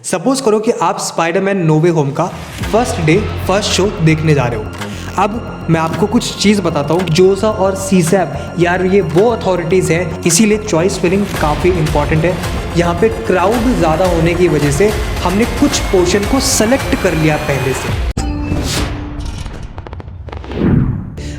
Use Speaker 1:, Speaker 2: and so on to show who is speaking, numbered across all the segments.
Speaker 1: Suppose करो कि आप स्पाइडरमैन नो वे होम का फर्स्ट डे फर्स्ट शो देखने जा रहे हो। अब मैं आपको कुछ चीज़ बताता हूँ। जोसा और सीसैप यार ये वो अथॉरिटीज़ हैं, इसीलिए चॉइस फिलिंग काफ़ी इंपॉर्टेंट है। यहाँ पे क्राउड ज़्यादा होने की वजह से हमने कुछ पोर्शन को सेलेक्ट कर लिया पहले से।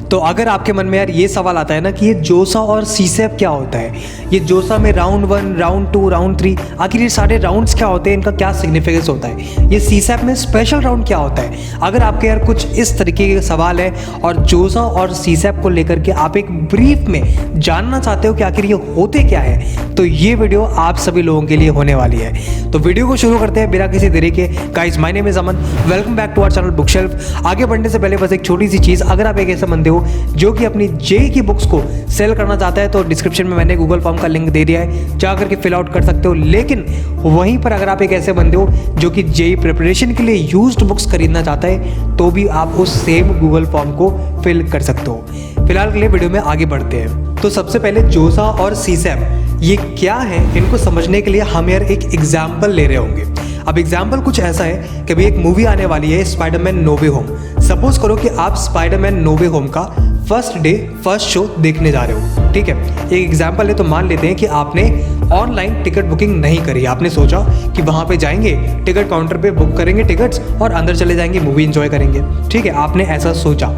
Speaker 1: तो अगर आपके मन में यार ये सवाल आता है ना कि ये जोसा और सीसैप क्या होता है, ये जोसा में राउंड 1, राउंड 2, राउंड 3, आखिर ये सारे राउंड्स क्या होते हैं, इनका क्या सिग्निफिकेंस होता है, ये सीसैप में स्पेशल राउंड क्या होता है। अगर आपके यार कुछ इस तरीके के सवाल है और जोसा और सीसैप को लेकर के आप एक ब्रीफ में जानना चाहते हो कि आखिर ये होते क्या है, तो ये वीडियो आप सभी लोगों के लिए होने वाली है। तो वीडियो को शुरू करते हैं बिना किसी देरी के। Guys my name is Aman, welcome back to our channel bookshelf. आगे बढ़ने से पहले बस एक छोटी सी चीज़, अगर आप एक ऐसा बंदे हो जो कि अपनी जेई की बुक्स को सेल करना चाहता है तो डिस्क्रिप्शन में मैंने गूगल फॉर्म का लिंक दे दिया है, जा करके फिल आउट कर सकते हो। लेकिन वहीं पर अगर आप एक ऐसे बंदे हो जो कि जेई प्रिपरेशन के लिए यूज्ड बुक्स खरीदना चाहता है तो भी आप उस सेम गूगल फॉर्म को फिल कर सकते हो। फिलहाल के लिए वीडियो में आगे बढ़ते हैं। तो सबसे पहले जोसा और सीसैप ये क्या है, इनको समझने के लिए हम यार एक एग्जाम्पल ले रहे होंगे। अब एग्जाम्पल कुछ ऐसा है कि भाई एक मूवी आने वाली है स्पाइडरमैन नो वे होम। सपोज करो कि आप स्पाइडरमैन नो वे होम का फर्स्ट डे फर्स्ट शो देखने जा रहे हो, ठीक है। एक एग्जाम्पल है, तो मान लेते हैं कि आपने ऑनलाइन टिकट बुकिंग नहीं करी। आपने सोचा कि वहाँ पे जाएंगे, टिकट काउंटर पे बुक करेंगे टिकट्स और अंदर चले जाएंगे, मूवी एंजॉय करेंगे, ठीक है। आपने ऐसा सोचा।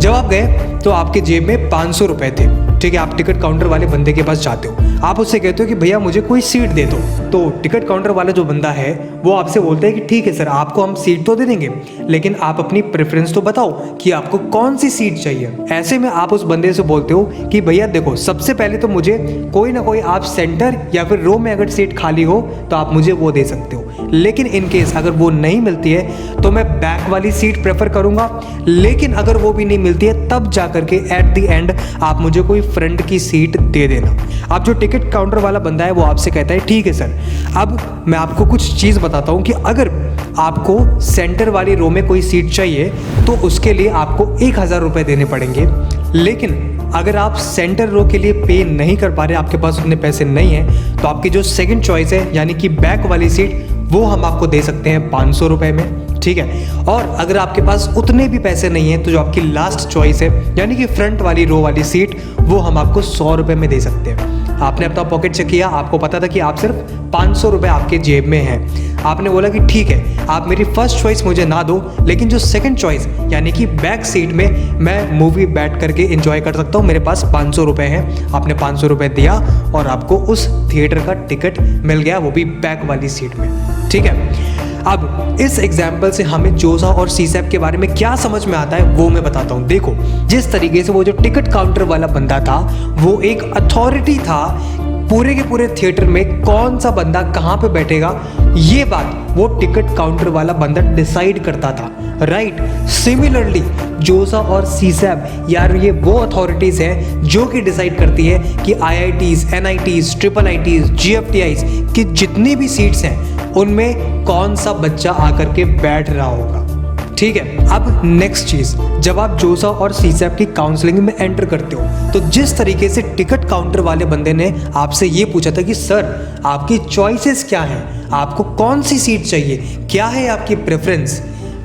Speaker 1: जब आप गए तो आपके जेब में 500 रुपये थे, ठीक है। आप टिकट काउंटर वाले बंदे के पास जाते हो, आप उससे कहते हो कि भैया मुझे कोई सीट दे दो। तो टिकट काउंटर वाला जो बंदा है वो आपसे बोलता है कि ठीक है सर, आपको हम सीट तो दे देंगे, लेकिन आप अपनी प्रेफरेंस तो बताओ कि आपको कौन सी सीट चाहिए। ऐसे में आप उस बंदे से बोलते हो कि भैया देखो, सबसे पहले तो मुझे कोई ना कोई आप सेंटर या फिर रो में अगर सीट खाली हो तो आप मुझे वो दे सकते हो, लेकिन इन केस अगर वो नहीं मिलती है तो मैं बैक वाली सीट प्रेफर करूंगा, लेकिन अगर वो भी नहीं मिलती है तब जा करके एट द एंड आप मुझे कोई फ्रंट की सीट दे देना। अब जो टिकट काउंटर वाला बंदा है वो आपसे कहता है ठीक है सर, अब मैं आपको कुछ चीज़ बताता हूँ कि अगर आपको सेंटर वाली रो में कोई सीट चाहिए तो उसके लिए आपको 1000 रुपये देने पड़ेंगे, लेकिन अगर आप सेंटर रो के लिए पे नहीं कर पा रहे, आपके पास उतने पैसे नहीं हैं, तो आपकी जो सेकंड चॉइस है यानी कि बैक वाली सीट वो हम आपको दे सकते हैं 500 रुपये में, ठीक है। और अगर आपके पास उतने भी पैसे नहीं हैं तो जो आपकी लास्ट चॉइस है यानी कि फ्रंट वाली रो वाली सीट वो हम आपको 100 रुपये में दे सकते हैं। आपने अपना पॉकेट चेक किया, आपको पता था कि आप सिर्फ 500 रुपये आपके जेब में हैं। आपने बोला कि ठीक है, आप मेरी फर्स्ट चॉइस मुझे ना दो, लेकिन जो सेकंड चॉइस यानी कि बैक सीट में मैं मूवी बैठ करके एंजॉय कर सकता हूँ, मेरे पास 500 रुपये हैं। आपने 500 रुपये दिया और आपको उस थिएटर का टिकट मिल गया, वो भी बैक वाली सीट में, ठीक है। अब इस एग्जाम्पल से हमें जोसा और सीसैप के बारे में क्या समझ में आता है वो मैं बताता हूँ। देखो, जिस तरीके से वो जो टिकट काउंटर वाला बंदा था वो एक अथॉरिटी था पूरे के पूरे थिएटर में, कौन सा बंदा कहाँ पे बैठेगा ये बात वो टिकट काउंटर वाला बंदा डिसाइड करता था, राइट। सिमिलरली जोसा और सीसैप यार ये वो अथॉरिटीज़ है जो कि डिसाइड करती है कि IITs, NITs, IIITs, GFTIs की जितनी भी सीट्स हैं उनमें कौन सा बच्चा आकर के बैठ रहा होगा, ठीक है। अब नेक्स्ट चीज़, जब आप जोसा और सीसैप की काउंसलिंग में एंटर करते हो तो जिस तरीके से टिकट काउंटर वाले बंदे ने आपसे ये पूछा था कि सर आपकी चॉइसेस क्या हैं, आपको कौन सी सीट चाहिए, क्या है आपकी प्रेफरेंस,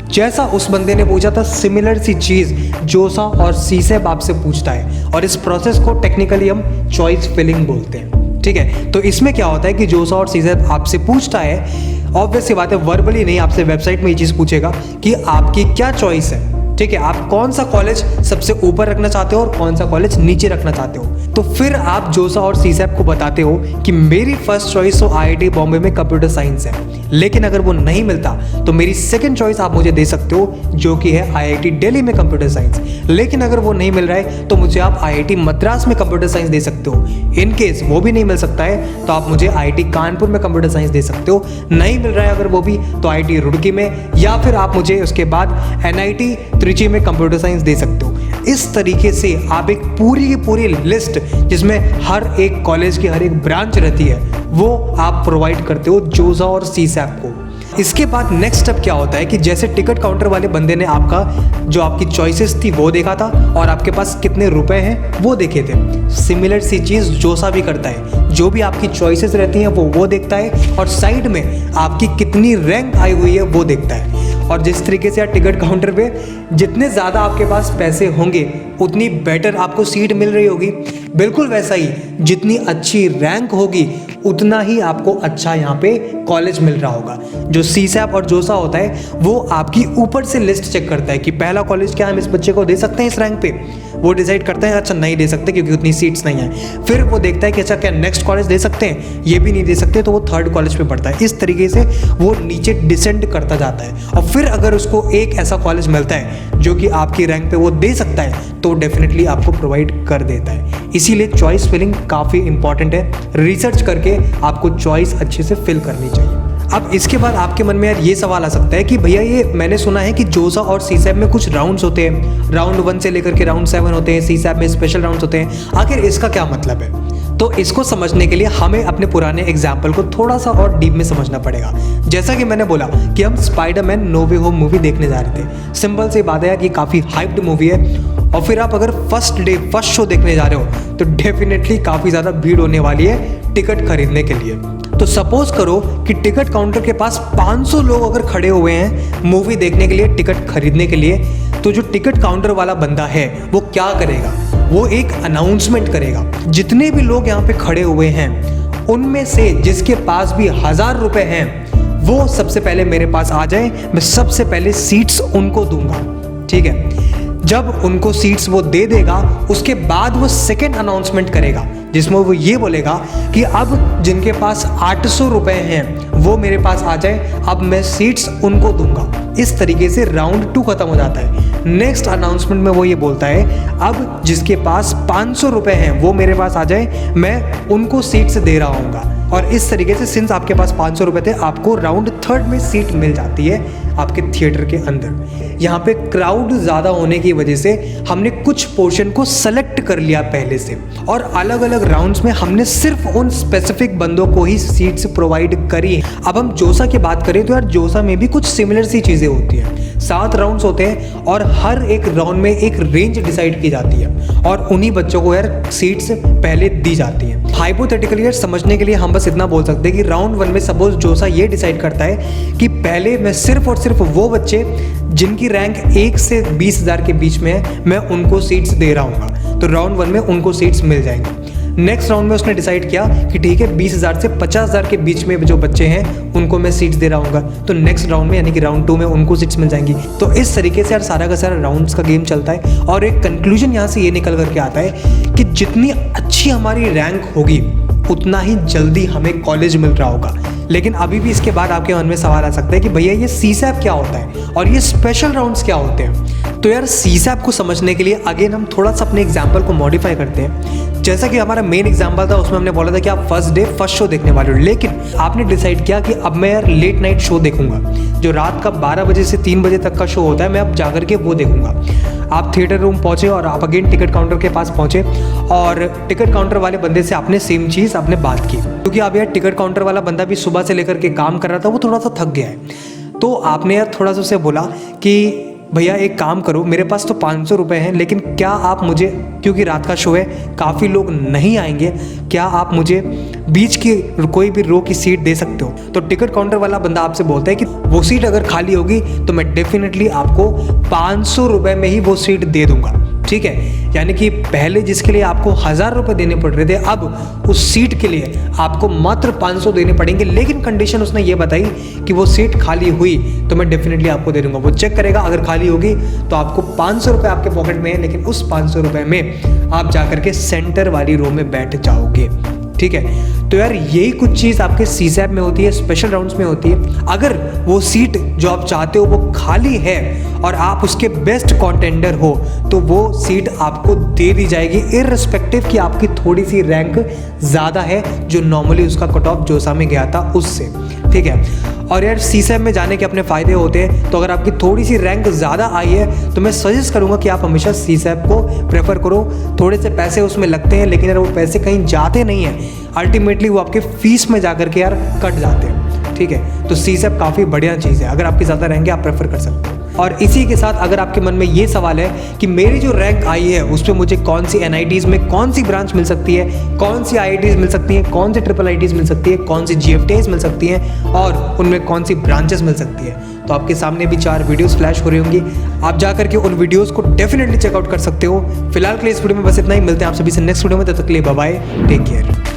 Speaker 1: जैसा उस बंदे ने पूछा था सिमिलर सी चीज़ जोसा और सीसैप आपसे पूछता है। और इस प्रोसेस को टेक्निकली हम चॉइस फिलिंग बोलते हैं, ठीक है। तो इसमें क्या होता है कि जोसा और सीसैप आपसे पूछता है, ऑब्वियस सी बात है वर्बली नहीं, आपसे वेबसाइट में ये चीज़ पूछेगा कि आपकी क्या चॉइस है, ठीक है। आप कौन सा कॉलेज सबसे ऊपर रखना चाहते हो और कौन सा कॉलेज नीचे रखना चाहते हो। तो फिर आप जोसा और सीसैप को बताते हो कि मेरी फर्स्ट चॉइस तो IIT बॉम्बे में कंप्यूटर साइंस है, लेकिन अगर वो नहीं मिलता तो मेरी सेकंड चॉइस आप मुझे दे सकते हो जो कि है IIT दिल्ली में कंप्यूटर साइंस, लेकिन अगर वो नहीं मिल रहा है तो मुझे आप IIT मद्रास में कंप्यूटर साइंस दे सकते हो। इन केस वो भी नहीं मिल सकता है तो आप मुझे IIT कानपुर में कंप्यूटर साइंस दे सकते हो। नहीं मिल रहा है अगर वो भी तो IIT रुड़की में, या फिर आप मुझे उसके बाद NIT त्रिची में कंप्यूटर साइंस दे सकते हो। इस तरीके से आप एक पूरी की पूरी लिस्ट जिसमें हर एक कॉलेज की हर एक ब्रांच रहती है वो आप प्रोवाइड करते हो जोसा और सीसैप को। अब इसके बाद नेक्स्ट स्टेप क्या होता है कि जैसे टिकट काउंटर वाले बंदे ने आपका जो आपकी चॉइसेस थी वो देखा था और आपके पास कितने रुपए हैं वो देखे थे, सिमिलर सी चीज़ जोसा भी करता है। जो भी आपकी चॉइसेस रहती हैं वो देखता है और साइड में आपकी कितनी रैंक आई हुई है वो देखता है। और जिस तरीके से यार टिकट काउंटर पे जितने ज़्यादा आपके पास पैसे होंगे उतनी बेटर आपको सीट मिल रही होगी, बिल्कुल वैसा ही जितनी अच्छी रैंक होगी उतना ही आपको अच्छा यहाँ पे कॉलेज मिल रहा होगा। जो सीसैप और जोसा होता है वो आपकी ऊपर से लिस्ट चेक करता है कि पहला कॉलेज क्या हम इस बच्चे को दे सकते हैं इस रैंक पे, वो डिसाइड करता है अच्छा नहीं दे सकते क्योंकि उतनी सीट्स नहीं है। फिर वो देखता है कि अच्छा क्या नेक्स्ट कॉलेज दे सकते हैं, ये भी नहीं दे सकते तो वो थर्ड कॉलेज पे बढ़ता है। इस तरीके से वो नीचे डिसेंड करता जाता है और फिर अगर उसको एक ऐसा कॉलेज मिलता है जो कि आपकी रैंक पे वो दे सकता है तो डेफिनेटली आपको प्रोवाइड कर देता है। इसीलिए चॉइस फिलिंग काफ़ी इंपॉर्टेंट है, रिसर्च करके आपको चॉइस अच्छे से फिल करनी चाहिए। अब इसके बाद आपके मन में यार ये सवाल आ सकता है कि भैया ये मैंने सुना है कि जोसा और सीसैप में कुछ राउंड्स होते हैं, राउंड 1 से लेकर के राउंड 7 होते हैं, सीसैप में स्पेशल राउंड्स होते हैं, आखिर इसका क्या मतलब है? तो इसको समझने के लिए हमें अपने पुराने एग्जाम्पल को थोड़ा सा और डीप में समझना पड़ेगा। जैसा कि मैंने बोला कि हम स्पाइडरमैन नो वे होम मूवी देखने जा रहे थे, सिंपल सी बात है यार, ये काफ़ी हाइप्ड मूवी है और फिर आप अगर फर्स्ट शो देखने जा रहे हो तो डेफिनेटली काफ़ी ज़्यादा भीड़ होने वाली है टिकट खरीदने के लिए। तो सपोज करो कि टिकट काउंटर के पास 500 लोग अगर खड़े हुए हैं मूवी देखने के लिए, टिकट खरीदने के लिए, तो जो टिकट काउंटर वाला बंदा है वो क्या करेगा? वो एक अनाउंसमेंट करेगा, जितने भी लोग यहाँ पे खड़े हुए हैं उनमें से जिसके पास भी 1000 रुपए हैं वो सबसे पहले मेरे पास आ जाए, मैं सबसे पहले सीट्स उनको दूंगा। ठीक है, जब उनको सीट्स वो दे देगा उसके बाद वो सेकेंड अनाउंसमेंट करेगा जिसमें वो ये बोलेगा कि अब जिनके पास 800 रुपए हैं वो मेरे पास आ जाए, अब मैं सीट्स उनको दूंगा। इस तरीके से राउंड 2 खत्म हो जाता है। नेक्स्ट अनाउंसमेंट में वो ये बोलता है अब जिसके पास 500 रुपए हैं वो मेरे पास आ जाए, मैं उनको सीट्स दे रहा हूँगा। और इस तरीके से सिंस आपके पास 500 रुपए थे आपको राउंड 3 में सीट मिल जाती है आपके थिएटर के अंदर। यहाँ पे क्राउड ज़्यादा होने की वजह से हमने कुछ पोर्शन को सेलेक्ट कर लिया पहले से और अलग अलग राउंड्स में हमने सिर्फ उन स्पेसिफिक बंदों को ही सीट्स प्रोवाइड करी। अब हम जोसा की बात करें तो यार जोसा में भी कुछ सिमिलर सी चीज़ें होती हैं। 7 राउंड्स होते हैं और हर एक राउंड में एक रेंज डिसाइड की जाती है और उन्हीं बच्चों को यार सीट्स पहले दी जाती हैं। हाइपोथेटिकली यार समझने के लिए हम बस इतना बोल सकते हैं कि राउंड 1 में सपोज जोसा ये डिसाइड करता है कि पहले मैं सिर्फ और सिर्फ वो बच्चे जिनकी रैंक 1 से 20,000 के बीच में है मैं उनको सीट्स दे रहा हूँ, तो राउंड 1 में उनको सीट्स मिल जाएंगी। नेक्स्ट राउंड में उसने डिसाइड किया कि ठीक है 20,000 से 50,000 के बीच में जो बच्चे हैं उनको मैं सीट्स दे रहा हूँ, तो नेक्स्ट राउंड में यानी कि राउंड 2 में उनको सीट्स मिल जाएंगी। तो इस तरीके से यार सारा का सारा राउंड्स का गेम चलता है और एक कंक्लूजन यहाँ से ये निकल करके आता है कि जितनी अच्छी हमारी रैंक होगी उतना ही जल्दी हमें कॉलेज मिल रहा होगा। लेकिन अभी भी इसके बाद आपके मन में सवाल आ सकता है कि भैया ये सीसैप क्या होता है और ये स्पेशल राउंड्स क्या होते हैं? तो यार सीसैप को समझने के लिए अगेन हम थोड़ा सा अपने एग्जाम्पल को मॉडिफाई करते हैं। जैसा कि हमारा मेन एग्जाम्पल था उसमें हमने बोला था कि आप फर्स्ट शो देखने वाले हो, लेकिन आपने डिसाइड किया कि अब मैं यार लेट नाइट शो देखूंगा, जो रात का 12 बजे से 3 बजे तक का शो होता है मैं अब जाकर के वो देखूंगा। आप थिएटर रूम पहुंचे और आप अगेन टिकट काउंटर के पास पहुंचे और टिकट काउंटर वाले बंदे से आपने सेम चीज़ आपने बात की, क्योंकि अब यार टिकट काउंटर वाला बंदा भी सुबह से लेकर के काम कर रहा था, वो थोड़ा सा थक गया है। तो आपने यार थोड़ा सा उसे बोला कि भैया एक काम करो, मेरे पास तो 500 रुपये हैं, लेकिन क्या आप मुझे, क्योंकि रात का शो है काफ़ी लोग नहीं आएंगे, क्या आप मुझे बीच की कोई भी रो की सीट दे सकते हो? तो टिकट काउंटर वाला बंदा आपसे बोलता है कि वो सीट अगर खाली होगी तो मैं डेफिनेटली आपको 500 रुपये में ही वो सीट दे दूंगा। ठीक है, यानी कि पहले जिसके लिए आपको 1000 रुपये देने पड़ रहे थे अब उस सीट के लिए आपको मात्र 500 देने पड़ेंगे, लेकिन कंडीशन उसने ये बताई कि वो सीट खाली हुई तो मैं डेफिनेटली आपको दे दूंगा। वो चेक करेगा, अगर खाली होगी तो आपको 500 रुपये आपके पॉकेट में है, लेकिन उस 500 रुपये में आप जाकर के सेंटर वाली रो में बैठ जाओगे। ठीक है, तो यार यही कुछ चीज़ आपके सीसैप में होती है, स्पेशल राउंड्स में होती है। अगर वो सीट जो आप चाहते हो वो खाली है और आप उसके बेस्ट कॉन्टेंडर हो तो वो सीट आपको दे दी जाएगी, इररिस्पेक्टिव कि आपकी थोड़ी सी रैंक ज़्यादा है जो नॉर्मली उसका कट ऑफ जोसा में गया था उससे। ठीक है, और यार सीसैप में जाने के अपने फ़ायदे होते हैं, तो अगर आपकी थोड़ी सी रैंक ज़्यादा आई है तो मैं सजेस्ट करूँगा कि आप हमेशा सीसैप को प्रेफर करो। थोड़े से पैसे उसमें लगते हैं लेकिन यार वो पैसे कहीं जाते नहीं हैं, अल्टीमेटली वो आपके फीस में जाकर के यार कट जाते हैं। ठीक है। तो CSAP काफ़ी बढ़िया चीज़ है, अगर आपके ज़्यादा रहेंगे आप प्रेफर कर सकते हो। और इसी के साथ अगर आपके मन में ये सवाल है कि मेरी जो रैंक आई है उस पर मुझे कौन सी NITs में कौन सी ब्रांच मिल सकती है, कौन सी IITs मिल सकती हैं, कौन सी IIITs मिल सकती है, कौन सी GFTs मिल सकती हैं और उनमें कौन सी ब्रांचेस मिल सकती है, तो आपके सामने भी 4 वीडियोस फ्लैश हो रही होंगी। आप जा करके उन वीडियोस को डेफिनेटली चेकआउट कर सकते हो। फिलहाल के लिए इस वीडियो में बस इतना ही, मिलते हैं आप सभी से नेक्स्ट वीडियो में, तब तक के लिए बाय बाय, टेक केयर।